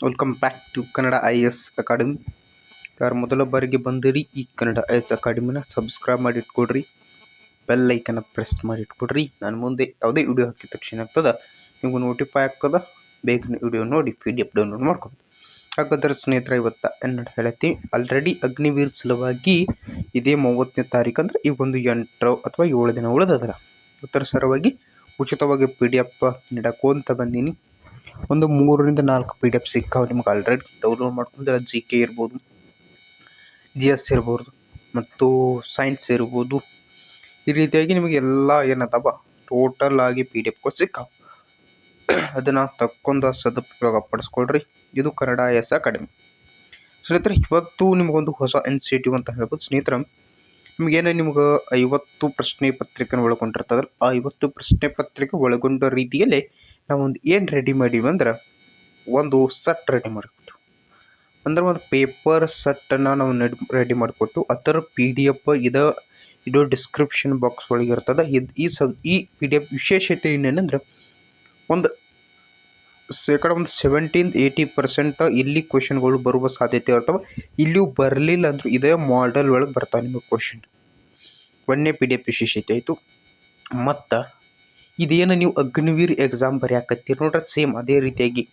Welcome back to Kannada IAS academy. ಯಾರು ಮೊದಲ ಬಾರಿಗೆ ಬಂದಿರಿ ಈ ಕನ್ನಡ IAS ಅಕಾಡೆಮಿನ ಸಬ್ಸ್ಕ್ರೈಬ್ ಮಾಡಿ ಇಟ್ಕೊಡ್ರಿ, ಬೆಲ್ ಐಕನ್ನ ಪ್ರೆಸ್ ಮಾಡಿ ಇಟ್ಕೊಡ್ರಿ. ನಾನು ಮುಂದೆ ಯಾವುದೇ ವಿಡಿಯೋ ಹಾಕಿದ ತಕ್ಷಣ ಆಗ್ತದ ನಿಮಗೂ ನೋಟಿಫೈ ಆಗ್ತದ. ಬೇಗನೆ ವಿಡಿಯೋ ನೋಡಿ PDF ಡೌನ್ಲೋಡ್ ಮಾಡ್ಕೊಂಡು. ಹಾಗಾದ್ರೆ ಸ್ನೇಹಿತರೆ, ಇವತ್ತು ಕನ್ನಡ ಹೇಳ್ತೀನಿ. ಆಲ್ರೆಡಿ ಅಗ್ನಿವೀರ್ ಸಲುವಾಗಿ ಇದೇ 30ನೇ ತಾರೀಕು ಅಂದರೆ ಈಗ ಒಂದು 8 ಅಥವಾ 7 ದಿನ ಉಳಿದದರ ಉತ್ತರ ಸರವಾಗಿ ಉಚಿತವಾಗಿ PDF ನೀಡಕೋಂತ ಬಂದೀನಿ. ಒಂದು 3 ರಿಂದ 4 PDF ಸಿಕ್ಕಾವು ನಿಮ್ಗೆ ಆಲ್ರೆಡಿ ಡೌನ್ಲೋಡ್ ಮಾಡ್ಕೊಂಡ್ರೆ. GK ಇರ್ಬೋದು, GS ಇರ್ಬೋದು ಮತ್ತು ಸೈನ್ಸ್ ಇರ್ಬೋದು. ಈ ರೀತಿಯಾಗಿ ನಿಮಗೆ ಎಲ್ಲ ಏನದವ ಟೋಟಲ್ ಆಗಿ PDF ಸಿಕ್ಕಾವು. ಅದನ್ನು ತಕ್ಕೊಂಡು ಸದುಪಯೋಗ ಪಡಿಸ್ಕೊಳ್ರಿ. ಇದು ಕನ್ನಡ IAS ಅಕಾಡೆಮಿ. ಸ್ನೇಹಿತರೆ, ಇವತ್ತು ನಿಮಗೊಂದು ಹೊಸ ಇನಿಷಿಯೇಟಿವ್ ಅಂತ ಹೇಳ್ಬೋದು. ಸ್ನೇಹಿತರೆ, ನಿಮಗೇನು ನಿಮ್ಗೆ 50 ಪ್ರಶ್ನೆ ಪತ್ರಿಕೆನ ಒಳಗೊಂಡಿರ್ತದಲ್ಲ, ಆ 50 ಪ್ರಶ್ನೆ ಪತ್ರಿಕೆ ಒಳಗೊಂಡ ರೀತಿಯಲ್ಲೇ ನಾವೊಂದು ಏನು ರೆಡಿ ಮಾಡೀವಿ ಅಂದ್ರೆ ಒಂದು ಸೆಟ್ ರೆಡಿ ಮಾಡಿಕೊಟ್ಟು, ಅಂದ್ರೆ ಒಂದು ಪೇಪರ್ ಸೆಟ್ಟನ್ನು ನಾವು ರೆಡಿ ಮಾಡಿಕೊಟ್ಟು ಅದರ PDF ಇದು ಡಿಸ್ಕ್ರಿಪ್ಷನ್ ಬಾಕ್ಸ್ ಒಳಗೆ ಇರ್ತದೆ. ಈ PDF ವಿಶೇಷತೆ ಏನೇನೆಂದ್ರೆ ಒಂದು 70-80% ಇಲ್ಲಿ ಕ್ವಶನ್ಗಳು ಬರುವ ಸಾಧ್ಯತೆ ಇರ್ತವೆ. ಇಲ್ಲಿಯೂ ಬರಲಿಲ್ಲ ಅಂದ್ರೆ ಇದೇ ಮಾಡೆಲ್ ಒಳಗೆ ಬರ್ತಾವೆ ನಿಮಗೆ ಕ್ವಶನ್. ಒಂದೇ PDF ವಿಶೇಷತೆ ಆಯಿತು. ಮತ್ತು ಇದೇನು ನೀವು ಅಗ್ನಿವೀರ್ ಎಕ್ಸಾಮ್ ಬರೆಯಾಕತ್ತೀರಿ ನೋಡ್ರೆ, ಸೇಮ್ ಅದೇ ರೀತಿಯಾಗಿ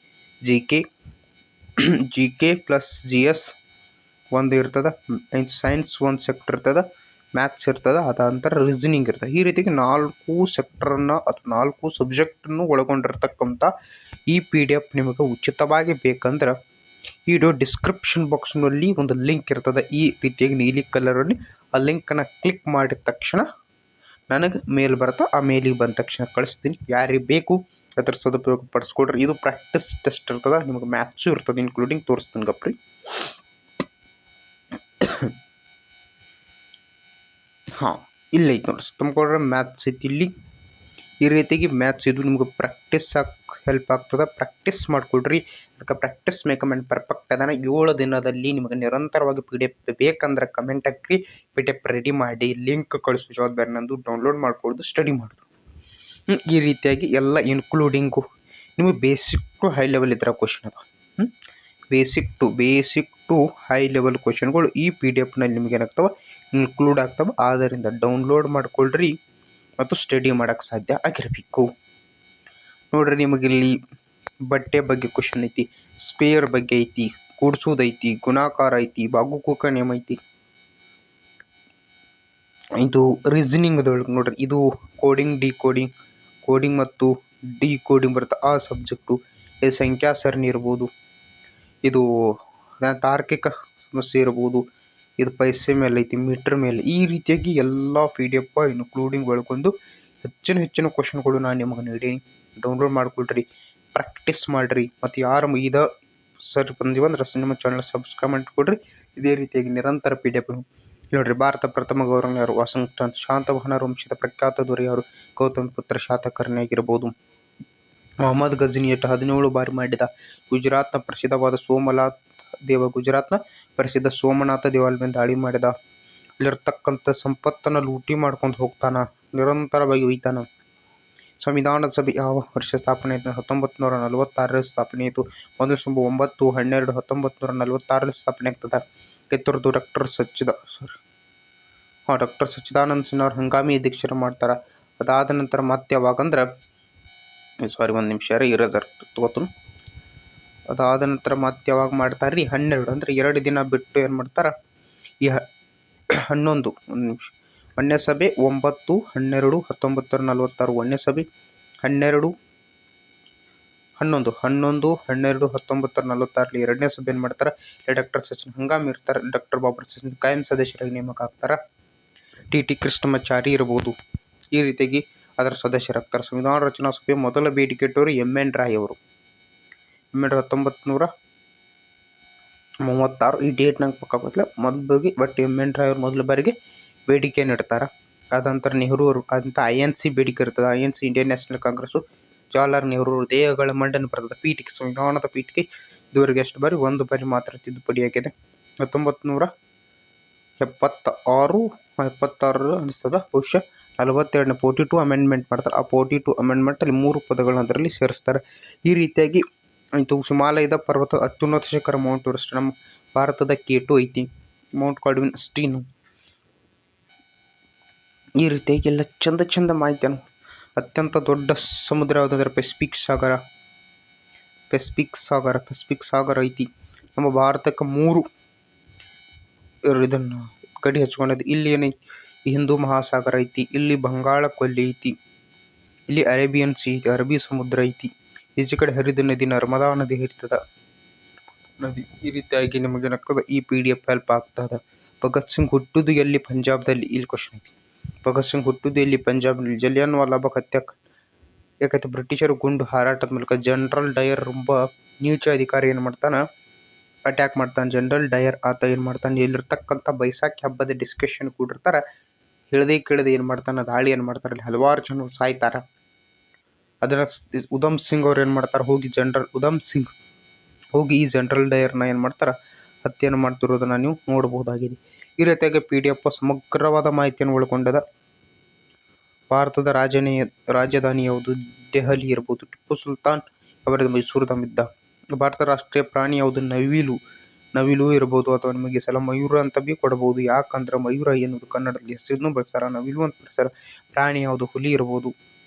GK ಪ್ಲಸ್ GS ಒಂದು ಇರ್ತದೆ, ಸೈನ್ಸ್ ಒಂದು ಸೆಕ್ಟರ್ ಇರ್ತದೆ, ಮ್ಯಾಥ್ಸ್ ಇರ್ತದೆ, ಅದಂತರ ರೀಸನಿಂಗ್ ಇರ್ತದೆ. ಈ ರೀತಿಯಾಗಿ 4 ಸೆಕ್ಟರನ್ನು ಅಥವಾ 4 ಸಬ್ಜೆಕ್ಟನ್ನು ಒಳಗೊಂಡಿರ್ತಕ್ಕಂಥ ಈ PDF ನಿಮಗೆ ಉಚಿತವಾಗಿ ಬೇಕಂದ್ರೆ ವಿಡಿಯೋ ಡಿಸ್ಕ್ರಿಪ್ಷನ್ ಬಾಕ್ಸ್ನಲ್ಲಿ ಒಂದು ಲಿಂಕ್ ಇರ್ತದೆ. ಈ ರೀತಿಯಾಗಿ ನೀಲಿ ಕಲರಲ್ಲಿ ಆ ಲಿಂಕನ್ನು ಕ್ಲಿಕ್ ಮಾಡಿದ ತಕ್ಷಣ ನನಗೆ ಮೇಲ್ ಬರುತ್ತೆ. ಆ ಮೇಲಿಗೆ ಬಂದ ತಕ್ಷಣ ಕಳಿಸ್ತೀನಿ. ಯಾರಿಗೆ ಬೇಕು ಅದರ ಸದುಪಯೋಗ ಪಡಿಸ್ಕೊಡ್ರಿ. ಇದು ಪ್ರಾಕ್ಟೀಸ್ ಟೆಸ್ಟ್ ಇರ್ತದೆ, ನಿಮಗೆ ಮ್ಯಾಥ್ಸು ಇರ್ತದೆ ಇನ್ಕ್ಲೂಡಿಂಗ್. ತೋರಿಸ್ತೀನಿ ಗಪ್ರಿ. ಹಾಂ, ಇಲ್ಲೈತೆ ನೋಡ್ರಿ, ತುಂಬಿಕೊಂಡ್ರೆ ಮ್ಯಾಥ್ಸ್ ಐತಿ ಇಲ್ಲಿ. ಈ ರೀತಿಯಾಗಿ ಮ್ಯಾಥ್ಸ್ ಇದು ನಿಮ್ಗೆ ಪ್ರಾಕ್ಟೀಸ್ ಹೆಲ್ಪ್ ಆಗ್ತದೆ. ಪ್ರಾಕ್ಟೀಸ್ ಮಾಡಿಕೊಡ್ರಿ. ಅದಕ್ಕೆ ಪ್ರಾಕ್ಟೀಸ್ ಮೇಕಮೆಂಟ್ ಪರ್ಫೆಕ್ಟ್ ಅದಾನ. 7 ದಿನದಲ್ಲಿ ನಿಮಗೆ ನಿರಂತರವಾಗಿ PDF ಬೇಕಂದ್ರೆ ಕಮೆಂಟ್ ಹಾಕಿ, PDF ರೆಡಿ ಮಾಡಿ ಲಿಂಕ್ ಕಳಿಸೋ ಜವಾಬ್ದಾರಿ ನಂದು. ಡೌನ್ಲೋಡ್ ಮಾಡ್ಕೊಳ್ಳೋದು, ಸ್ಟಡಿ ಮಾಡೋದು. ಈ ರೀತಿಯಾಗಿ ಎಲ್ಲ ಇನ್ಕ್ಲೂಡಿಂಗು ನಿಮಗೆ ಬೇಸಿಕ್ ಟು ಹೈ ಲೆವೆಲ್ ಇದ್ರೆ ಕ್ವಶನ್ ಅದ. ಬೇಸಿಕ್ ಟು ಹೈ ಲೆವೆಲ್ ಕ್ವಶನ್ಗಳು ಈ PDFನಲ್ಲಿ ನಿಮ್ಗೆ ಏನಾಗ್ತವೆ, ಇನ್ಕ್ಲೂಡ್ ಆಗ್ತವೆ. ಆದ್ದರಿಂದ ಡೌನ್ಲೋಡ್ ಮಾಡ್ಕೊಳ್ರಿ ಮತ್ತು ಸ್ಟಡಿ ಮಾಡೋಕ್ಕೆ ಸಾಧ್ಯ ಆಗಿರಬೇಕು. ನೋಡ್ರಿ, ನಿಮಗಿಲ್ಲಿ ಬಟ್ಟೆ ಬಗ್ಗೆ ಕ್ವಶನ್ ಐತಿ, ಸ್ಪೇರ್ ಬಗ್ಗೆ ಐತಿ, ಕೂಡ್ಸೋದೈತಿ, ಗುಣಾಕಾರ ಐತಿ, ಬಾಗುಕೂಕ ನೇಮ್ ಐತಿ. ಇದು ರೀಸನಿಂಗ್ದೊಳಗೆ ನೋಡ್ರಿ, ಇದು ಕೋಡಿಂಗ್ ಮತ್ತು ಡಿಕೋಡಿಂಗ್ ಬರುತ್ತೆ ಆ ಸಬ್ಜೆಕ್ಟು. ಇದು ಸಂಖ್ಯಾ ಸರಣಿ ಇರ್ಬೋದು, ಇದು ತಾರ್ಕಿಕ ಸಮಸ್ಯೆ ಇರ್ಬೋದು, ಇದು ಪೈಸೆ ಮೇಲೆ ಐತಿ, ಮೀಟರ್ ಮೇಲೆ. ಈ ರೀತಿಯಾಗಿ ಎಲ್ಲ PDF ಇನ್ಕ್ಲೂಡಿಂಗ್ ಒಳಗೊಂಡು ಹೆಚ್ಚಿನ ಕ್ವಶನ್ಗಳು ನಾನು ನಿಮಗೆ ನೀಡೀನಿ. ಡೌನ್ಲೋಡ್ ಮಾಡ್ಕೊಳ್ರಿ, ಪ್ರಾಕ್ಟೀಸ್ ಮಾಡಿರಿ. ಮತ್ತು ಯಾರು ಸರಿ ಬಂದಿವಂದ್ರೆ ನಮ್ಮ ಚಾನಲ್ ಸಬ್ಸ್ಕ್ರೈಬ್ ಮಾಡಿಕೊಡ್ರಿ. ಇದೇ ರೀತಿಯಾಗಿ ನಿರಂತರ PDF ನೋಡ್ರಿ. ಭಾರತ ಪ್ರಥಮ ಗವರ್ನರ್ ಯಾರು? ವಾಷಿಂಗ್ಟನ್. ಶಾತವಾಹನ ವಂಶದ ಪ್ರಖ್ಯಾತ ದೊರೆ ಯಾರು? ಗೌತಮ ಪುತ್ರ ಶಾತಕರ್ಣಿ ಆಗಿರ್ಬೋದು. ಮೊಹಮ್ಮದ್ ಗಜ್ನಿ 17 ಬಾರಿ ಮಾಡಿದ. ಗುಜರಾತ್ನ ಪ್ರಸಿದ್ಧ ಸೋಮನಾಥ ದೇವಾಲಯದಿಂದ ದಾಳಿ ಮಾಡಿದ. ಅಲ್ಲಿರ್ತಕ್ಕಂಥ ಸಂಪತ್ತನ್ನು ಲೂಟಿ ಮಾಡ್ಕೊಂಡು ಹೋಗ್ತಾನ, ನಿರಂತರವಾಗಿ ಒಯ್ತಾನ. ಸಂವಿಧಾನದ ಸಭೆ ಯಾವ ವರ್ಷ ಸ್ಥಾಪನೆ ಆಯಿತು? 1946 ಸ್ಥಾಪನೆ ಆಯಿತು. 9/12/1946 ಸ್ಥಾಪನೆ ಆಗ್ತದೆ. ಕಿತ್ತೂರ್ದು ಡಾಕ್ಟರ್ ಸಚ್ಚಿದಾನಂದ ಸಿನ್ಹಾ ಹಂಗಾಮಿ ಅಧ್ಯಕ್ಷರು ಮಾಡ್ತಾರೆ. ಅದಾದ ನಂತರ ಮತ್ತೆ ಯಾವಾಗಂದ್ರೆ ಒಂದು ನಿಮಿಷ ತಗೋತೀನಿ. ಅದಾದ ನಂತರ ಮತ್ತೆ ಯಾವಾಗ ಮಾಡ್ತಾರೆ? 12 ಅಂದರೆ 2 ದಿನ ಬಿಟ್ಟು ಏನು ಮಾಡ್ತಾರೆ? ಈ 11 ಒಂದು ನಿಮಿಷ ಒಂದನೇ ಸಭೆ 9/12/1946. ಒಂದನೇ ಸಭೆ 11/12/1946. ಎರಡನೇ ಸಭೆ ಏನು ಮಾಡ್ತಾರೆ? ಡಾಕ್ಟರ್ ಸಚಿನ್ ಹಂಗಾಮಿ ಇರ್ತಾರೆ. ಡಾಕ್ಟರ್ ಬಾಬರ್ ಸಚಿನ್ ಕಾಯಂ ಸದಸ್ಯರಾಗಿ ನೇಮಕ ಆಗ್ತಾರೆ. TT ಕೃಷ್ಣಮಾಚಾರಿ ಇರ್ಬೋದು. ಈ ರೀತಿಯಾಗಿ ಅದರ ಸದಸ್ಯರಾಗ್ತಾರೆ. ಸಂವಿಧಾನ ರಚನಾ ಸಭೆ ಮೊದಲ ಬೇಡಿಕೆ ಇಟ್ಟವರು MN ರಾಯ್ ಅವರು. 1936. ಈ ಡೇಟ್ ನಂಗೆ ಪಕ್ಕ ಗೊತ್ತಿಲ್ಲ. ಬಟ್ MN ರಾಯ್ ಅವರು ಮೊದಲ ಬಾರಿಗೆ ಬೇಡಿಕೆಯನ್ನು ಇಡ್ತಾರೆ. ಅದಂತರ ನೆಹರು ಅವರು ಅಂತ INC ಬೇಡಿಕೆ ಇರ್ತದೆ. INC Indian National Congress Jawaharlal Nehru ದೇಹಗಳ ಮಂಡನೆ ಬರ್ತದೆ. ಪೀಠಿಕೆ ಸಂವಿಧಾನದ ಪೀಠಿಕೆ ಇದುವರೆಗೆ ಎಷ್ಟು ಬಾರಿ? 1 ಬಾರಿ ಮಾತ್ರ ತಿದ್ದುಪಡಿಯಾಗಿದೆ. 1976 ಅನಿಸ್ತದ ಬಹುಶಃ. 42ನೇ 42 ಅಮೆಂಡ್ಮೆಂಟ್ ಮಾಡ್ತಾರೆ. ಆ 42 ಅಮೆಂಡ್ಮೆಂಟಲ್ಲಿ 3 ಪದಗಳನ್ನ ಅದರಲ್ಲಿ ಸೇರಿಸ್ತಾರೆ. ಈ ರೀತಿಯಾಗಿ ಆಯಿತು. ಹಿಮಾಲಯದ ಪರ್ವತ ಅತ್ಯುನ್ನತ ಶಿಖರ ಮೌಂಟ್ ಎವರೆಸ್ಟ್. ನಮ್ಮ ಭಾರತದ K2 ಐತಿ. ಮೌಂಟ್ ಕಾಡ್ವಿನ್ ಅಸ್ಟೀನು. ಈ ರೀತಿಯಾಗಿ ಎಲ್ಲ ಚಂದ ಮಾಹಿತಿಯನ್ನು. ಅತ್ಯಂತ ದೊಡ್ಡ ಸಮುದ್ರ ಯಾವುದಂದ್ರೆ ಪೆಸಿಫಿಕ್ ಸಾಗರ ಐತಿ. ನಮ್ಮ ಭಾರತಕ್ಕೆ 3 ಇದನ್ನು ಗಡಿ ಹಚ್ಕೊಂಡೈತಿ. ಇಲ್ಲಿ ಏನೈತಿ, ಹಿಂದೂ ಮಹಾಸಾಗರ ಐತಿ, ಇಲ್ಲಿ ಬಂಗಾಳ ಕೊಲ್ಲಿ ಐತಿ, ಇಲ್ಲಿ ಅರೇಬಿಯನ್ ಸಿ ಐತಿ, ಅರಬ್ಬಿ ಸಮುದ್ರ ಐತಿ. ಈಚೆ ಕಡೆ ಹರಿದ ನದಿ ನರ್ಮದಾ ನದಿ ಹರಿತದ ನದಿ. ಈ ರೀತಿಯಾಗಿ ನಿಮಗೆ ಏನಾಗ್ತದ, ಈ PDF ಹೆಲ್ಪ್ ಆಗ್ತದ. ಭಗತ್ ಸಿಂಗ್ ಹುಟ್ಟುದು ಎಲ್ಲಿ? ಪಂಜಾಬ್ದಲ್ಲಿ. ಇಲ್ಲಿ ಕ್ವಶನ್ ಐತಿ. ಭಗತ್ ಸಿಂಗ್ ಹುಟ್ಟುದು ಎಲ್ಲಿ? ಪಂಜಾಬ್ನಲ್ಲಿ. ಜಲಿಯನ್ ವಾಲಾಬಾಗ್ ಹತ್ಯಾಕಾಂಡ ಯಾಕೈತೆ? ಬ್ರಿಟಿಷರು ಗುಂಡು ಹಾರಾಟದ ಮೂಲಕ ಜನರಲ್ ಡಯರ್ ಎಂಬ ನೀಚ ಅಧಿಕಾರಿ ಏನು ಮಾಡ್ತಾನ, ಅಟ್ಯಾಕ್ ಮಾಡ್ತಾನೆ. ಜನರಲ್ ಡಯರ್ ಆತ ಏನು ಮಾಡ್ತಾನೆ, ಇಲ್ಲಿರ್ತಕ್ಕಂಥ ಬೈಸಾಖಿ ಹಬ್ಬದ ಡಿಸ್ಕಷನ್ ಕೂಡಿರ್ತಾರ, ಕೇಳದೆ ಏನು ಮಾಡ್ತಾನೆ, ದಾಳಿ ಏನು ಮಾಡ್ತಾರೆ, ಅಲ್ಲಿ ಹಲವಾರು ಜನರು ಸಾಯ್ತಾರ. ಅದನ್ನ ಉಧಮ್ ಸಿಂಗ್ ಅವ್ರು ಏನು ಮಾಡ್ತಾರೆ, ಹೋಗಿ ಈ ಜನರಲ್ ಡಯರ್ನ ಏನು ಮಾಡ್ತಾರ, ಹತ್ಯೆಯನ್ನು ಮಾಡ್ತಿರೋದನ್ನ ನೀವು ನೋಡಬಹುದಾಗಿದೆ. ಈ ರೀತಿಯಾಗಿ PDF ಸಮಗ್ರವಾದ ಮಾಹಿತಿಯನ್ನು ಒಳಗೊಂಡದ. ಭಾರತದ ರಾಜಧಾನಿ ಯಾವುದು? ದೆಹಲಿ ಇರ್ಬೋದು. ಟಿಪ್ಪು ಸುಲ್ತಾನ್ ಅವರದ್ದು ಮೈಸೂರದಲ್ಲಿದ್ದ. ಭಾರತದ ರಾಷ್ಟ್ರೀಯ ಪ್ರಾಣಿ ಯಾವುದು? ನವಿಲು ಇರ್ಬೋದು, ಅಥವಾ ನಿಮಗೆ ಸಲ ಮಯೂರ ಅಂತ ಬಿ ಕೊಡಬಹುದು. ಯಾಕಂದ್ರೆ ಮಯೂರ ಎನ್ನುವುದು ಕನ್ನಡದಲ್ಲಿ ಹೆಸರನ್ನು ಬಳಸ್ತಾರ, ನವಿಲು ಅಂತ ಬಳಸ್ತಾರ. ಪ್ರಾಣಿ ಯಾವುದು? ಹುಲಿ ಇರ್ಬೋದು.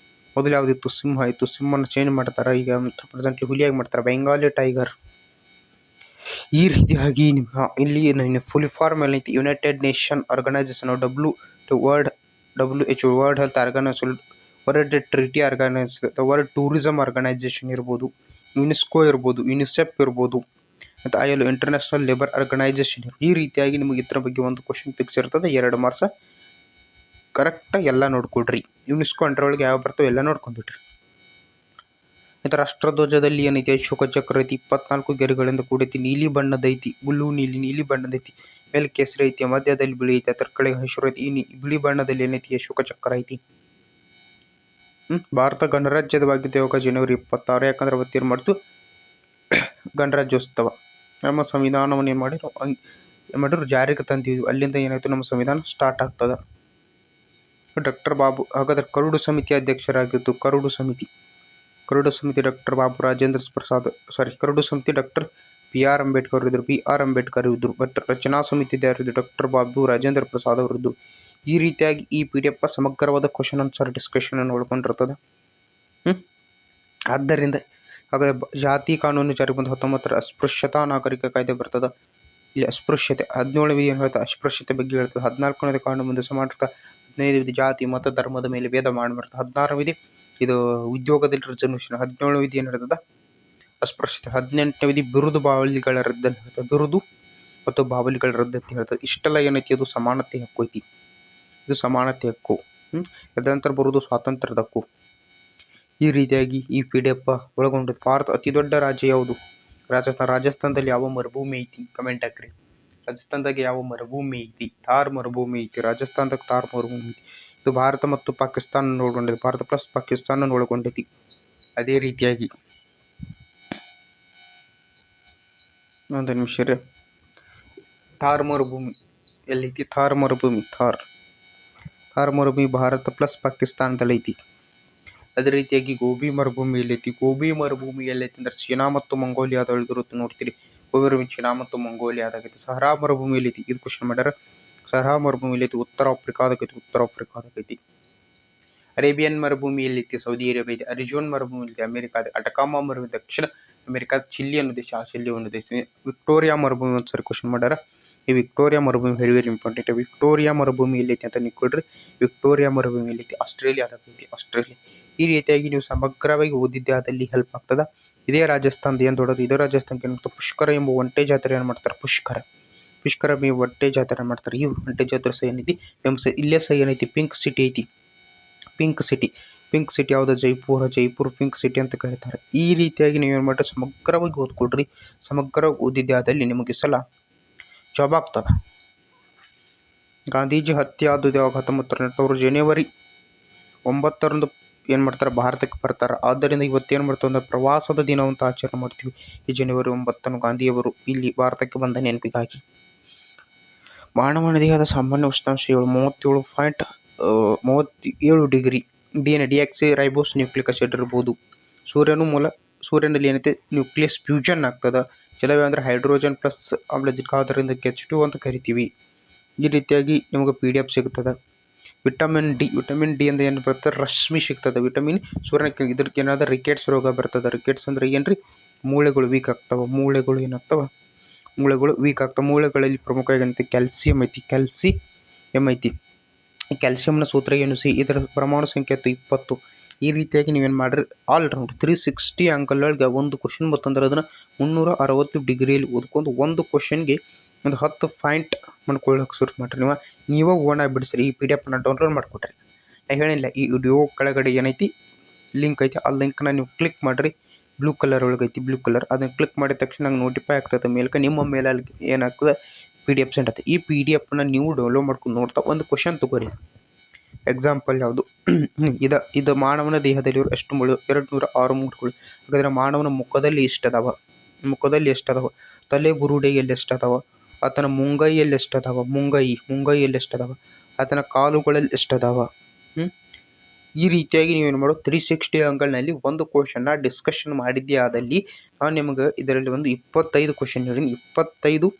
ಮೊದಲು ಯಾವುದಿತ್ತು? ಸಿಂಹ ಇತ್ತು. ಸಿಂಹನ ಚೇಂಜ್ ಮಾಡ್ತಾರ, ಈಗ ಪ್ರೆಸೆಂಟ್ಲಿ ಹುಲಿಯಾಗಿ ಮಾಡ್ತಾರೆ, ಬೆಂಗಾಲಿ ಟೈಗರ್. ಈ ರೀತಿಯಾಗಿ ಇಲ್ಲಿ ಫುಲ್ ಫಾರ್ಮ್ ಎಲ್ಲ ಐತಿ. United Nation Organisation, WHO, World Health Organisation, World Treaty Organisation, World Tourism Organisation ಇರ್ಬೋದು, ಯುನೆಸ್ಕೋ ಇರ್ಬೋದು, ಯುನಿಸೆಫ್ ಇರ್ಬೋದು, ಮತ್ತು ILO ಇಂಟರ್ನ್ಯಾಷನಲ್ ಲೇಬರ್ ಆರ್ಗನೈಸೇಷನ್. ಈ ರೀತಿಯಾಗಿ ನಿಮಗೆ ಇದ್ರ ಬಗ್ಗೆ ಒಂದು ಕ್ವಶನ್ ಫಿಕ್ಸ್ ಇರ್ತದೆ. 2 ಮಾರ್ಕ್ಸ್ ಕರೆಕ್ಟಾಗಿ ಎಲ್ಲ ನೋಡ್ಕೊಡ್ರಿ. ಯುನೆಸ್ಕೋ ಅಂಡರ್ ಒಳಗೆ ಯಾವ ಬರ್ತವೆ ಎಲ್ಲ ನೋಡ್ಕೊಂಡ್ಬಿಟ್ರಿ. ಮತ್ತು ರಾಷ್ಟ್ರಧ್ವಜದಲ್ಲಿ ಏನೈತಿ? ಅಶೋಕ ಚಕ್ರ ಐತಿ, 24 ಗೆರೆಗಳಿಂದ ಕೂಡೈತಿ, ನೀಲಿ ಬಣ್ಣದೈತಿ, ಬ್ಲೂ ನೀಲಿ ಬಣ್ಣದೈತಿ, ಮೇಲೆ ಕೇಸರಿ ಐತಿ, ಮಧ್ಯದಲ್ಲಿ ಬಿಳಿ ಐತಿ, ಅದರ ಕೆಳಗೆ ಹಸಿರು ಐತಿ. ಈ ಬಿಳಿ ಬಣ್ಣದಲ್ಲಿ ಏನೈತಿ? ಅಶೋಕ ಚಕ್ರ ಐತಿ. ಭಾರತ ಗಣರಾಜ್ಯವಾಗಿದ್ದ ಯಾವಾಗ? ಜನವರಿ 26. ಯಾಕಂದ್ರೆ ಅವತ್ತೇನು ಮಾಡ್ತು? ಗಣರಾಜ್ಯೋತ್ಸವ. ನಮ್ಮ ಸಂವಿಧಾನವನ್ನು ಏನು ಮಾಡಿದ್ರು? ಜಾರಿಗೆ ತಂದಿದ್ವಿ. ಅಲ್ಲಿಂದ ಏನಾಯ್ತು? ನಮ್ಮ ಸಂವಿಧಾನ ಸ್ಟಾರ್ಟ್ ಆಗ್ತದ. ಡಾಕ್ಟರ್ ಬಾಬು. ಹಾಗಾದ್ರೆ ಕರಡು ಸಮಿತಿ ಅಧ್ಯಕ್ಷರಾಗಿದ್ದು, ಕರಡು ಸಮಿತಿ ಡಾಕ್ಟರ್ ಬಾಬು ರಾಜೇಂದ್ರ ಪ್ರಸಾದ್. ಕರಡು ಸಮಿತಿ ಡಾಕ್ಟರ್ BR ಅಂಬೇಡ್ಕರ್ ಇದ್ರು. ಬಟ್ ರಚನಾ ಸಮಿತಿ ಯಾರಿದ್ರು? ಡಾಕ್ಟರ್ ಬಾಬು ರಾಜೇಂದ್ರ ಪ್ರಸಾದ್ ಅವರಿದ್ರು. ಈ ರೀತಿಯಾಗಿ ಈ PDF ಸಮಗ್ರವಾದ ಕ್ವಶನ್ ಆನ್ಸರ್ ಡಿಸ್ಕಷನ್ ಅನ್ನು ಒಳಗೊಂಡಿರ್ತದೆ. ಆದ್ದರಿಂದ ಹಾಗಾದ್ರೆ ಜಾತಿ ಕಾನೂನು ಜಾರಿಗೆ ಬಂದ 19ರ ಅಸ್ಪೃಶ್ಯತಾ ನಾಗರಿಕ ಕಾಯ್ದೆ ಬರ್ತದ. ಇಲ್ಲಿ ಅಸ್ಪೃಶ್ಯತೆ 17ನೇ ವಿಧಿ ಏನು ಹೇಳ್ತದೆ? ಅಸ್ಪೃಶ್ಯತೆ ಬಗ್ಗೆ ಹೇಳ್ತದೆ. 14ನೇ ಕಾನೂನು ಬಂದ ಸಮಾನತೆ. 15ನೇ ವಿಧಿ ಜಾತಿ ಮತ ಧರ್ಮದ ಮೇಲೆ ಭೇದ ಮಾಡಬಾರ್ದು. 16ನೇ ವಿಧಿ ಇದು ಉದ್ಯೋಗದಲ್ಲಿ ರಿಸರ್ವೇಷನ್. 17ನೇ ವಿಧಿ ಏನು ಹೇಳ್ತದ? ಅಸ್ಪೃಶ್ಯತೆ. 18ನೇ ವಿಧಿ ಬಿರುದು ಬಾವಲಿಗಳ ರದ್ದು ಅಂತ ಹೇಳ್ತದೆ. ಬಿರುದು ಮತ್ತು ಬಾವಲಿಗಳ ರದ್ದು ಅಂತ ಹೇಳ್ತದೆ. ಇಷ್ಟೆಲ್ಲ ಏನೈತಿ? ಅದು ಸಮಾನತೆ ಹಕ್ಕು ಐತಿ. ಇದು ಸಮಾನತೆ ಹಕ್ಕು. ತದನಂತರ ಬರುವುದು ಸ್ವಾತಂತ್ರ್ಯದ ಹಕ್ಕು. ಈ ರೀತಿಯಾಗಿ ಈ PDF ಒಳಗೊಂಡು. ಭಾರತ ಅತಿ ದೊಡ್ಡ ರಾಜ್ಯ ಯಾವುದು? ರಾಜಸ್ಥಾನದಲ್ಲಿ ಯಾವ ಮರುಭೂಮಿ ಐತಿ? ಕಮೆಂಟ್ ಹಾಕ್ರಿ. ರಾಜಸ್ಥಾನದಾಗ ಯಾವ ಮರುಭೂಮಿ ಐತಿ? ಥಾರ್ ಮರುಭೂಮಿ ಐತಿ. ರಾಜಸ್ಥಾನದಾಗ ಥಾರ್ ಮರುಭೂಮಿ ಐತಿ. ಇದು ಭಾರತ ಮತ್ತು ಪಾಕಿಸ್ತಾನ ಒಳಗೊಂಡೈತಿ. ಭಾರತ ಪ್ಲಸ್ ಪಾಕಿಸ್ತಾನ ಒಳಗೊಂಡೈತಿ. ಅದೇ ರೀತಿಯಾಗಿ ಒಂದು ನಿಮಿಷ ರೀ. ಥಾರ್ ಮರುಭೂಮಿ ಎಲ್ಲೈತಿ? ಥಾರ್ ಮರುಭೂಮಿ ಭಾರತ ಪ್ಲಸ್ ಪಾಕಿಸ್ತಾನದಲ್ಲಿ ಐತಿ. ಅದೇ ರೀತಿಯಾಗಿ ಗೋಬಿ ಮರುಭೂಮಿ ಎಲ್ಲೈತಿ? ಗೋಬಿ ಮರುಭೂಮಿ ಎಲ್ಲೈತಿ ಅಂದ್ರೆ ಚೀನಾ ಮತ್ತು ಮಂಗೋಲಿಯಾದೊಳಗಿರುತ್ತೆ. ನೋಡ್ತೀರಿ, ಗೋಬಿ ಚೀನಾ ಮತ್ತು ಮಂಗೋಲಿಯಾದಾಗೈತಿ. ಸಹರಾ ಮರುಭೂಮಿ ಎಲ್ಲೈತಿ? ಇದು ಕ್ವಶನ್ ಮಾಡ್ಯಾರ. ಸಹರಾ ಮರುಭೂಮಿ ಎಲ್ಲೈತಿ? ಉತ್ತರ ಆಫ್ರಿಕಾದಾಗೈತಿ. ಅರೇಬಿಯನ್ ಮರುಭೂಮಿ ಎಲ್ಲೈತಿ? ಸೌದಿ ಅರೇಬಿಯಾ ಐತಿ. ಅರಿಜೋನ್ ಮರುಭೂಮಿ ಎಲ್ಲೈತಿ? ಅಮೆರಿಕಾದ. ಅಟಕಾಮಾ ಮರುಭೂಮಿ ದಕ್ಷಿಣ ಅಮೆರಿಕಾದ ಚಿಲ್ಲಿ ಅನ್ನೋ ದೇಶ. ವಿಕ್ಟೋರಿಯಾ ಮರುಭೂಮಿ ಒಂದ್ಸರಿ ಕ್ವಶನ್ ಮಾಡ್ಯಾರ. ಈ ವಿಕ್ಟೋರಿಯಾ ಮರುಭೂಮಿ ವೆರಿ ಇಂಪಾರ್ಟೆಂಟ್. ವಿಕ್ಟೋರಿಯಾ ಮರುಭೂಮಿ ಎಲ್ಲೈತಿ ಅಂತ ನೀವು ಕೊಡ್ರಿ. ವಿಕ್ಟೋರಿಯಾ ಮರುಭೂಮಿ ಎಲ್ಲೈತಿ? ಆಸ್ಟ್ರೇಲಿಯಾದಾಗೈತಿ. ಈ ರೀತಿಯಾಗಿ ನೀವು ಸಮಗ್ರವಾಗಿ ಓದಿದ್ದೆ ಆದಲ್ಲಿ ಹೆಲ್ಪ್ ಆಗ್ತದ. ಇದೇ ರಾಜಸ್ಥಾನದ ಏನು ದೊಡ್ಡದು? ಇದೇ ರಾಜಸ್ಥಾನಕ್ಕೆ ಏನು ಪುಷ್ಕರ ಎಂಬ ಒಂಟೆ ಜಾತ್ರೆ ಏನು ಮಾಡ್ತಾರೆ? ಪುಷ್ಕರ ಒಂಟೆ ಜಾತ್ರೆ ಮಾಡ್ತಾರೆ. ಈ ಒಂಟೆ ಜಾತ್ರೆ ಸಹ ಏನೈತಿ? ಫೇಮಸ್. ಇಲ್ಲೇ ಸಹ ಏನೈತಿ? ಪಿಂಕ್ ಸಿಟಿ ಐತಿ. ಪಿಂಕ್ ಸಿಟಿ ಯಾವುದು? ಜೈಪುರ್ ಪಿಂಕ್ ಸಿಟಿ ಅಂತ ಕರೀತಾರೆ. ಈ ರೀತಿಯಾಗಿ ನೀವು ಏನು ಮಾಡ್ರಿ? ಸಮಗ್ರವಾಗಿ ಓದ್ಕೊಡ್ರಿ. ಸಮಗ್ರವಾಗಿ ಓದಿದ್ದೆ ಆದಲ್ಲಿ ನಿಮಗೆ ಸಲ ಜಾಬ್ ಆಗ್ತದ. ಗಾಂಧೀಜಿ ಹತ್ಯೆ ಆದದ್ದು ಯಾವಾಗ? 1908. ಜನವರಿ 9 ಏನು ಮಾಡ್ತಾರೆ? ಭಾರತಕ್ಕೆ ಬರ್ತಾರೆ. ಆದ್ದರಿಂದ ಇವತ್ತೇನು ಮಾಡ್ತೀವಿ ಅಂದ್ರೆ ಪ್ರವಾಸದ ದಿನವಂತ ಆಚರಣೆ ಮಾಡ್ತೀವಿ. ಈ ಜನವರಿ 9 ಗಾಂಧಿಯವರು ಇಲ್ಲಿ ಭಾರತಕ್ಕೆ ಬಂದ ನೆನಪಿಗಾಗಿ. ಮಾನವ ದೇಹದ ಸಾಮಾನ್ಯ ಉಷ್ಣಾಂಶ 37.37 ಡಿಗ್ರಿ. ಡಿಎಕ್ಸಿ ರೈಬೋಸ್ ನ್ಯೂಕ್ಲಿಕ್ ಆಸಿಡ್ ಇರ್ಬೋದು. ಸೂರ್ಯನಲ್ಲಿ ಏನೈತೆ ನ್ಯೂಕ್ಲಿಯಸ್ ಫ್ಯೂಷನ್ ಆಗ್ತದೆ. ಜಲವಾಯು ಅಂದರೆ ಹೈಡ್ರೋಜನ್ ಪ್ಲಸ್ ಆಮ್ಲಜನಕ, ಆದ್ದರಿಂದ H2 ಅಂತ ಕರಿತೀವಿ. ಈ ರೀತಿಯಾಗಿ ನಿಮಗೆ PDF ಸಿಗ್ತದೆ. ವಿಟಮಿನ್ ಡಿ ಅಂತ ಏನು ಬರ್ತದೆ, ರಶ್ಮಿ ಸಿಗ್ತದೆ. ವಿಟಮಿನ್ ಸೂರ್ಯನ ಇದ್ರಕ್ಕೆ ಏನಾದ್ರು ರಿಕೆಟ್ಸ್ ರೋಗ ಬರ್ತದೆ. ರಿಕೆಟ್ಸ್ ಅಂದ್ರೆ ಏನ್ರಿ, ಮೂಳೆಗಳು ವೀಕ್ ಆಗ್ತಾವೆ. ಮೂಳೆಗಳು ಏನಾಗ್ತಾವೆ, ಮೂಳೆಗಳು ವೀಕ್ ಆಗ್ತಾವೆ. ಮೂಳೆಗಳಲ್ಲಿ ಪ್ರಮುಖವಾಗಿ ಏನೈತಿ, ಕ್ಯಾಲ್ಸಿಯಂ ಐತಿ. ಈ ಕ್ಯಾಲ್ಸಿಯಂನ ಸೂತ್ರ ಏನು, ಇದರ ಪರಮಾಣು ಸಂಖ್ಯೆ 20. ಈ ರೀತಿಯಾಗಿ ನೀವೇನು ಮಾಡ್ರಿ, ಆಲ್ ರೌಂಡ್ 360 ಆಂಗಲ್ ಒಳಗೆ ಒಂದು ಕ್ವಶನ್ ಬರ್ತಂದ್ರೆ ಅದನ್ನು 360 ಡಿಗ್ರಿಯಲ್ಲಿ ಓದ್ಕೊಂಡು ಒಂದು ಕ್ವಶನ್ಗೆ ಒಂದು 10 ಪಾಯಿಂಟ್ ಮಾಡ್ಕೊಳ್ಳೋಕೆ ಶುರು ಮಾಡ್ರಿ. ನೀವೇ ಓನಾಗಿ ಬಿಡಿಸ್ರಿ. ಈ PDF ಡೌನ್ಲೋಡ್ ಮಾಡಿಕೊಟ್ರಿ. ನಾನು ಹೇಳಿಲ್ಲ, ಈ ವಿಡಿಯೋ ಕೆಳಗಡೆ ಏನೈತಿ ಲಿಂಕ್ ಐತಿ, ಆ ಲಿಂಕ್ನ ನೀವು ಕ್ಲಿಕ್ ಮಾಡಿರಿ. ಬ್ಲೂ ಕಲರ್ ಒಳಗೈತಿ, ಬ್ಲೂ ಕಲರ್ ಅದನ್ನು ಕ್ಲಿಕ್ ಮಾಡಿದ ತಕ್ಷಣ ನಂಗೆ ನೋಟಿಫೈ ಆಗ್ತದೆ ಮೇಲ್ಕ. ನಿಮ್ಮ ಮೇಲಲ್ಲಿ ಏನಾಗ್ತದೆ, PDF ಸೆಂಡ್ ಆಗ್ತದೆ. ಈ PDFನ ನೀವು ಡೌನ್ಲೋಡ್ ಮಾಡ್ಕೊಂಡು ನೋಡ್ತಾ ಒಂದು ಕ್ವಶನ್ ತಗೋರಿ. ಎಕ್ಸಾಂಪಲ್ ಯಾವುದು, ಇದು ಮಾನವನ ದೇಹದಲ್ಲಿರೋ ಎಷ್ಟು ಮೂಳೆ, 206 ಮೂಳೆಗಳು. ಹಾಗಾದ್ರೆ ಮಾನವನ ಮುಖದಲ್ಲಿ ಎಷ್ಟದಾವ, ತಲೆ ಬುರುಡೆಯಲ್ಲಿ ಎಷ್ಟದಾವ, ಆತನ ಮುಂಗೈಯಲ್ಲಿ ಎಷ್ಟದಾವ, ಮುಂಗೈಯಲ್ಲಿ ಎಷ್ಟದಾವ, ಆತನ ಕಾಲುಗಳಲ್ಲಿ ಎಷ್ಟದಾವ. ಈ ರೀತಿಯಾಗಿ ನೀವೇನು ಮಾಡೋ 360 ಆಂಗಲ್ನಲ್ಲಿ ಒಂದು ಕ್ವಶನ್ನ ಡಿಸ್ಕಷನ್ ಮಾಡಿದ್ದೇ ಆದಲ್ಲಿ ನಾನು ನಿಮಗೆ ಇದರಲ್ಲಿ ಒಂದು 25 ಕ್ವಶನ್ ಹೇಳಿ, 25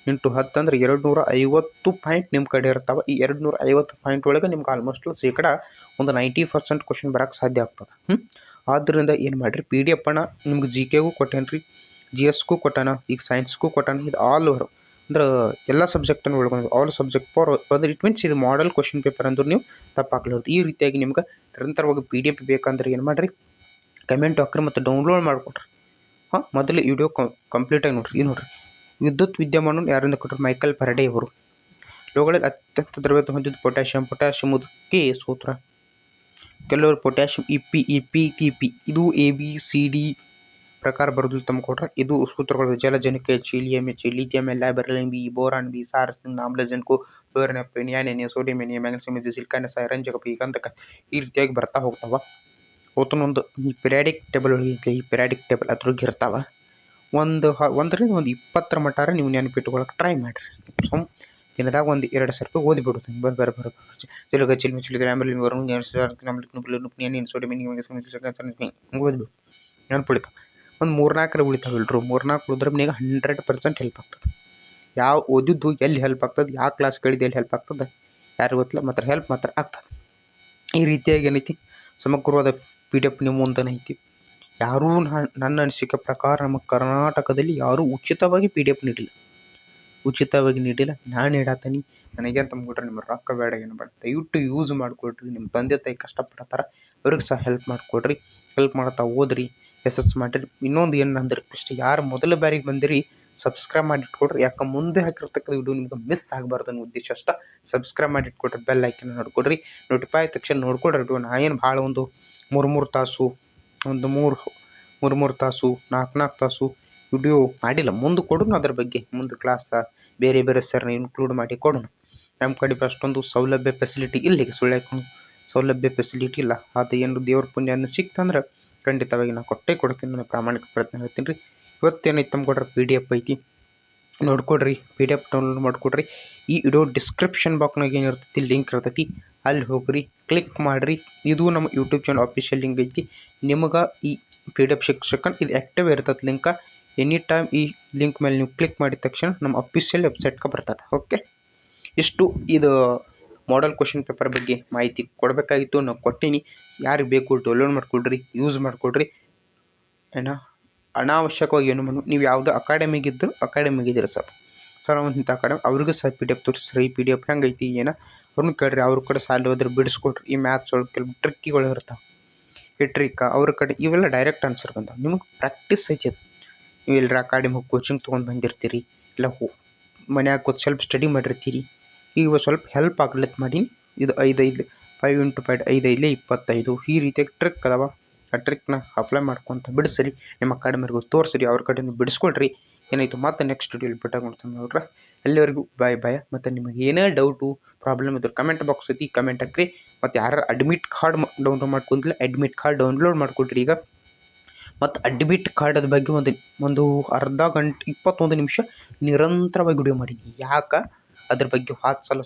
× 10 ಅಂದ್ರೆ 250 ಪಾಯಿಂಟ್ ನಿಮ್ಮ ಕಡೆ ಇರ್ತಾವೆ. ಈ 250 ಪಾಯಿಂಟ್ ಒಳಗೆ ನಿಮ್ಗೆ ಆಲ್ಮೋಸ್ಟ್ ಶೇಕಡ ಒಂದು 90% ಕ್ವಶನ್ ಬರೋಕ್ಕೆ ಸಾಧ್ಯ ಆಗ್ತದೆ. ಆದ್ದರಿಂದ ಏನು ಮಾಡಿರಿ, PDF ನಿಮ್ಗೆ GKಗೂ ಕೊಟ್ಟೇನ್ರಿ, GSಗೂ ಕೊಟ್ಟಾನ, ಈಗ ಸೈನ್ಸ್ಗೂ ಕೊಟ್ಟಾನ. ಇದು ಆಲ್ ಓವರ್ ಅಂದ್ರೆ ಎಲ್ಲ ಸಬ್ಜೆಕ್ಟನ್ನು ಒಳಗೊಂಡು, ಆಲ್ ಸಬ್ಜೆಕ್ಟ್ ಫಾರ್ ಅಂದ್ರೆ ಇಟ್ ಮೀನ್ಸ್ ಇದು ಮಾಡೆಲ್ ಕ್ವಶನ್ ಪೇಪರ್ ಅಂದ್ರೆ ನೀವು ತಪ್ಪಾಗ್ಲಾರ್ದು. ಈ ರೀತಿಯಾಗಿ ನಿಮ್ಗೆ ನಿರಂತರವಾಗಿ PDF ಬೇಕಂದ್ರೆ ಏನು ಮಾಡಿರಿ, ಕಮೆಂಟ್ ಹಾಕ್ರಿ ಮತ್ತು ಡೌನ್ಲೋಡ್ ಮಾಡಿಕೊಡ್ರಿ. ಮೊದಲು ವಿಡಿಯೋ ಕಂಪ್ಲೀಟಾಗಿ ನೋಡ್ರಿ. ಇದು ನೋಡ್ರಿ, ವಿದ್ಯುತ್ ವಿದ್ಯಮಾನವನ್ನು ಯಾರಿಂದ ಕೊಟ್ಟರು, ಮೈಕಲ್ ಫ್ಯಾರಡೆ ಅವರು. ಇವುಗಳಲ್ಲಿ ಅತ್ಯಂತ ದ್ರವ್ಯತೆ ಹೊಂದಿದ್ದು ಪೊಟ್ಯಾಷಿಯಂ ಕೆ ಸೂತ್ರ. ಕೆಲವರು ಪೊಟ್ಯಾಷಿಯಂ EP ಇದು ABCD ಪ್ರಕಾರ ಬರೋದಿಲ್ಲ ತಮ್ಮ ಕೊಟ್ರೆ. ಇದು ಸೂತ್ರಗಳು ಜಲಜನಕ HCl, lithium, liberal B, boron B, ಸಾರಜನಕ, ಆಮ್ಲಜನಕ, fluorine, NaNa, sodium Na, magnesium, silicon, ರಂಜಕ P, ಗಂಧಕ. ಈ ರೀತಿಯಾಗಿ ಬರ್ತಾ ಹೋಗ್ತಾವ. ಒಂದು ಈ ಪಿರಿಯಾಡಿಕ್ ಟೇಬಲ್ ಒಳಗೆ, ಈ ಪಿರಿಯಾಡಿಕ್ ಟೇಬಲ್ ಅದ್ರೊಳಗೆ ಇರ್ತಾವ. ಒಂದರಿಂದ ಒಂದು 20 ಮಟ್ಟಾರ ನೀವು ನೆನಪಿಟ್ಕೊಳ್ಳೋಕೆ ಟ್ರೈ ಮಾಡಿರಿ. ದಿನದಾಗ ಒಂದು 2 ಸರ್ತಿ ಓದಿಬಿಡುತ್ತೆ. ಓದ್ಬಿಡು, ನೆನಪಿಡ್ತಾವೆ. ಒಂದು 3-4 ಉಳಿತಾವೆ ಇಲ್ರು, 3-4 ಉಳಿದ್ರೆ ನಿಮಗೆ 100% ಹೆಲ್ಪ್ ಆಗ್ತದೆ. ಯಾವ ಓದಿದ್ದು ಎಲ್ಲಿ ಹೆಲ್ಪ್ ಆಗ್ತದೆ, ಯಾವ ಕ್ಲಾಸ್ ಕೇಳಿದ್ದು ಎಲ್ಲಿ ಹೆಲ್ಪ್ ಆಗ್ತದೆ ಯಾರು ಗೊತ್ತಿಲ್ಲ, ಮಾತ್ರ ಹೆಲ್ಪ್ ಮಾತ್ರ ಆಗ್ತದೆ. ಈ ರೀತಿಯಾಗಿ ಏನೈತಿ, ಸಮಗ್ರವಾದ PDF ನಿಮ್ಮ ಮುಂದೆ ಐತಿ. ಯಾರೂ ನನ್ನ ಅನಿಸಿಕೆ ಪ್ರಕಾರ ನಮ್ಮ ಕರ್ನಾಟಕದಲ್ಲಿ ಯಾರೂ ಉಚಿತವಾಗಿ PDF ನೀಡಿಲ್ಲ. ನಾನು ಹೇಳತ್ತೀನಿ, ನನಗೆ ಅಂತ ಅಂದ್ಬಿಟ್ರೆ ನಿಮ್ಮ ರೊಕ್ಕ ಬೇಡ, ಏನು ಬೇಡ, ದಯವಿಟ್ಟು ಯೂಸ್ ಮಾಡಿಕೊಡ್ರಿ. ನಿಮ್ಮ ತಂದೆ ತಾಯಿ ಕಷ್ಟಪಡ್ತಾರೆ, ಅವ್ರಿಗೆ ಸಹ ಹೆಲ್ಪ್ ಮಾಡಿಕೊಡ್ರಿ. ಹೆಲ್ಪ್ ಮಾಡ್ತಾ ಓದ್ರಿ, ಮಾಡಿರಿ. ಇನ್ನೊಂದು ಏನಂದ್ರೆ ರಿಕ್ವೆಸ್ಟ್, ಯಾರು ಮೊದಲ ಬಾರಿಗೆ ಬಂದಿರಿ ಸಬ್ಸ್ಕ್ರೈಬ್ ಮಾಡಿಟ್ಕೊಡ್ರಿ. ಯಾಕೆ ಮುಂದೆ ಹಾಕಿರ್ತಕ್ಕಂಥ ವಿಡಿಯೋ ನಿಮ್ಗೆ ಮಿಸ್ ಆಗಬಾರ್ದು ಅನ್ನೋ ಉದ್ದೇಶ ಅಷ್ಟ. ಸಬ್ಸ್ಕ್ರೈಬ್ ಮಾಡಿಟ್ಕೊಡ್ರಿ, ಬೆಲ್ ಐಕನ್ ನೋಡ್ಕೊಡ್ರಿ, ನೋಟಿಫೈ ಆದ ತಕ್ಷಣ ನೋಡ್ಕೊಡ್ರಿ. ವಿಡಿಯೋ ನಾ ಏನು ಭಾಳ ಒಂದು 3 ತಾಸು, ಒಂದು 3 ತಾಸು 4 ತಾಸು ವಿಡಿಯೋ ಮಾಡಿಲ್ಲ. ಮುಂದೆ ಕೊಡೋಣ, ಅದ್ರ ಬಗ್ಗೆ ಮುಂದೆ ಕ್ಲಾಸ ಬೇರೆ ಸರ್ನ ಇನ್ಕ್ಲೂಡ್ ಮಾಡಿ ಕೊಡೋಣ. ನಮ್ಮ ಕಡೆ ಅಷ್ಟೊಂದು ಸೌಲಭ್ಯ ಫೆಸಿಲಿಟಿ ಇಲ್ಲ, ಸೌಲಭ್ಯ ಫೆಸಿಲಿಟಿ ಇಲ್ಲ. ಅದು ಏನು ದೇವ್ರ ಪುಣ್ಯ ಸಿಕ್ತಂದ್ರೆ ಖಂಡಿತವಾಗಿ ನಾನು ಕೊಡ್ತೀನಿ. ನಾನು ಪ್ರಾಮಾಣಿಕ ಪ್ರಯತ್ನ ಹೇಳ್ತೀನಿ ರೀ. ಇವತ್ತೇನೈತೆ ತಮ್ಮ ಕೊಡ್ರಿ, PDF ಐತಿ, ನೋಡ್ಕೊಡ್ರಿ. PDF ಡೌನ್ಲೋಡ್ ಮಾಡಿಕೊಡ್ರಿ. ಈ ವಿಡಿಯೋ ಡಿಸ್ಕ್ರಿಪ್ಷನ್ ಬಾಕ್ಸ್ನಾಗ ಏನಿರ್ತೈತಿ ಲಿಂಕ್ ಇರ್ತೈತಿ, ಅಲ್ಲಿ ಹೋಗ್ರಿ, ಕ್ಲಿಕ್ ಮಾಡಿರಿ. ಇದು ನಮ್ಮ ಯೂಟ್ಯೂಬ್ ಚಾನಲ್ ಅಫಿಷಿಯಲ್ ಲಿಂಕ್ ಐತಿ. ನಿಮಗೆ ಈ PDF ಶಿಕ್ಷಕನ್ ಇದು ಆ್ಯಕ್ಟಿವ್ ಇರ್ತದೆ ಲಿಂಕ. ಎನಿ ಟೈಮ್ ಈ ಲಿಂಕ್ ಮೇಲೆ ನೀವು ಕ್ಲಿಕ್ ಮಾಡಿದ ತಕ್ಷಣ ನಮ್ಮ ಅಫಿಷಿಯಲ್ ವೆಬ್ಸೈಟ್ಗೆ ಬರ್ತದೆ. ಓಕೆ, ಇಷ್ಟು ಇದು ಮಾಡೆಲ್ ಕ್ವಶನ್ ಪೇಪರ್ ಬಗ್ಗೆ ಮಾಹಿತಿ ಕೊಡಬೇಕಾಗಿತ್ತು, ನಾವು ಕೊಟ್ಟೀನಿ. ಯಾರಿಗೆ ಬೇಕು ಡೌನ್ಲೋಡ್ ಮಾಡಿಕೊಡ್ರಿ, ಯೂಸ್ ಮಾಡಿಕೊಡ್ರಿ. ಅನಾವಶ್ಯಕವಾಗಿ ಏನು ನೀವು ಯಾವುದೋ ಅಕಾಡೆಮಿಗಿದ್ದೀರ ಸರ್ ಇಂಥ ಅಕಾಡೆಮಿ ಅವ್ರಿಗೂ ಸಹ PDF ತೋರಿಸ್ರಿ. ಈ PDF ಹೆಂಗೈತಿ ಅವ್ರನ್ನ ಕೇಳ್ರಿ, ಅವ್ರ ಕಡೆ ಸಾಲ ಹೋದ್ರೆ ಬಿಡಿಸ್ಕೊಡ್ರಿ. ಈ ಮ್ಯಾಥ್ಸ್ ಒಳಗೆ ಕೆಲವು ಟ್ರಿಕ್ಕಿಗಳು ಇರ್ತಾವೆ, ಈ ಅವ್ರ ಕಡೆ ಇವೆಲ್ಲ ಡೈರೆಕ್ಟ್ ಆನ್ಸರ್ ಬಂದಾವೆ. ನಿಮಗೆ ಪ್ರಾಕ್ಟೀಸ್ ಐತಿ. ಅದು ನೀವು ಎಲ್ಲರ ಅಕಾಡೆಮಿ ಕೋಚಿಂಗ್ ತೊಗೊಂಡು ಬಂದಿರ್ತೀರಿ, ಇಲ್ಲ ಮನ್ಯಾಗ ಕೂತು ಸ್ವಲ್ಪ ಸ್ಟಡಿ ಮಾಡಿರ್ತೀರಿ. ಈಗ ಸ್ವಲ್ಪ ಹೆಲ್ಪ್ ಆಗ್ಲತ್ ಮಾಡಿ ಇದು 5 × 5 25. ಈ ರೀತಿಯಾಗಿ ಟ್ರಿಕ್ ಅದಾವ. ಆ ಟ್ರಿಕ್ನ ಅಪ್ಲೈ ಮಾಡ್ಕೊತ ಬಿಡಿಸ್ರಿ, ನಿಮ್ಮ ಅಕಾಡೆಮಿಗೂ ತೋರಿಸ್ರಿ, ಅವ್ರ ಕಡೆಯಿಂದ ಬಿಡಿಸ್ಕೊಳ್ರಿ. ಏನಾಯಿತು ಮತ್ತೆ ನೆಕ್ಸ್ಟ್ ವಿಡಿಯೋಲಿ ಬಿಟ್ಟಾಗ್ಬಿಡ್ತಾನೆ ನೋಡ್ರಿ. ಅಲ್ಲಿವರೆಗೂ ಬಾಯ್. ಮತ್ತು ನಿಮಗೆ ಏನೇ ಡೌಟು ಪ್ರಾಬ್ಲಮ್ ಇದ್ರೆ ಕಮೆಂಟ್ ಬಾಕ್ಸ್ ಐತಿ, ಕಮೆಂಟ್ ಹಾಕ್ರಿ. ಮತ್ತು ಯಾರು ಅಡ್ಮಿಟ್ ಕಾರ್ಡ್ ಡೌನ್ಲೋಡ್ ಮಾಡ್ಕೊಂಡಿಲ್ಲ, ಅಡ್ಮಿಟ್ ಕಾರ್ಡ್ ಡೌನ್ಲೋಡ್ ಮಾಡ್ಕೊಡ್ರಿ ಈಗ. ಮತ್ತು ಅಡ್ಮಿಟ್ ಕಾರ್ಡದ ಬಗ್ಗೆ ಒಂದು ಅರ್ಧ ಗಂಟೆ 21 ನಿಮಿಷ ನಿರಂತರವಾಗಿ ವಿಡಿಯೋ ಮಾಡೀನಿ. ಯಾಕೆ ಅದ್ರ ಬಗ್ಗೆ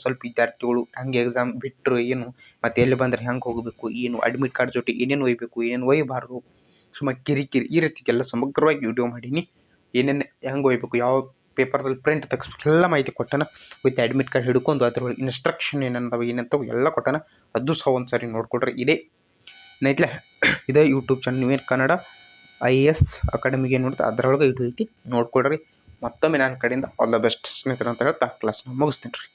ಸ್ವಲ್ಪ ವಿದ್ಯಾರ್ಥಿಗಳು ಹಂಗೆ ಎಕ್ಸಾಮ್ ಬಿಟ್ಟರು ಏನು, ಮತ್ತು ಎಲ್ಲಿ ಬಂದರೆ ಹೆಂಗೆ ಹೋಗಬೇಕು, ಏನು ಅಡ್ಮಿಟ್ ಕಾರ್ಡ್ ಜೊತೆ ಏನೇನು ಒಯ್ಯಬೇಕು, ಏನೇನು ಒಯ್ಯಬಾರ್ದು, ಸುಮ್ಮ ಕಿರಿಕಿರಿ ಈ ರೀತಿ ಎಲ್ಲ ಸಮಗ್ರವಾಗಿ ವಿಡಿಯೋ ಮಾಡೀನಿ. ಏನೇನು ಹೆಂಗೆ ಒಯ್ಬೇಕು, ಯಾವ ಪೇಪರ್ದಲ್ಲಿ ಪ್ರಿಂಟ್ ತೆಗಿಸ್ಬೇಕು ಎಲ್ಲ ಮಾಹಿತಿ ಕೊಟ್ಟಾನ. ವಿತ್ ಅಡ್ಮಿಟ್ ಕಾರ್ಡ್ ಹಿಡ್ಕೊಂಡು ಅದ್ರೊಳಗೆ ಇನ್ಸ್ಟ್ರಕ್ಷನ್ ಏನಂತವು ಎಲ್ಲ ಕೊಟ್ಟಾನ. ಅದು ಸಹ ಒಂದು ಸಾರಿ ನೋಡ್ಕೊಡ್ರಿ. ಏನೈತ್ಲೆ ಇದೇ ಯೂಟ್ಯೂಬ್ ಚಾನಲ್ ನೀವೇನು ಕನ್ನಡ IAS ಅಕಾಡೆಮಿಗೆ ಏನು ನೋಡ್ತಾ ಅದರೊಳಗೆ ಇದು ಐತಿ ನೋಡ್ಕೊಡ್ರಿ. ಮತ್ತೊಮ್ಮೆ ನನ್ನ ಕಡೆಯಿಂದ ಆಲ್ ದ ಬೆಸ್ಟ್ ಸ್ನೇಹಿತರೆ ಅಂತ ಹೇಳ್ತಾ ಕ್ಲಾಸ್ನ ಮುಗಿಸ್ತೀನಿ ರೀ.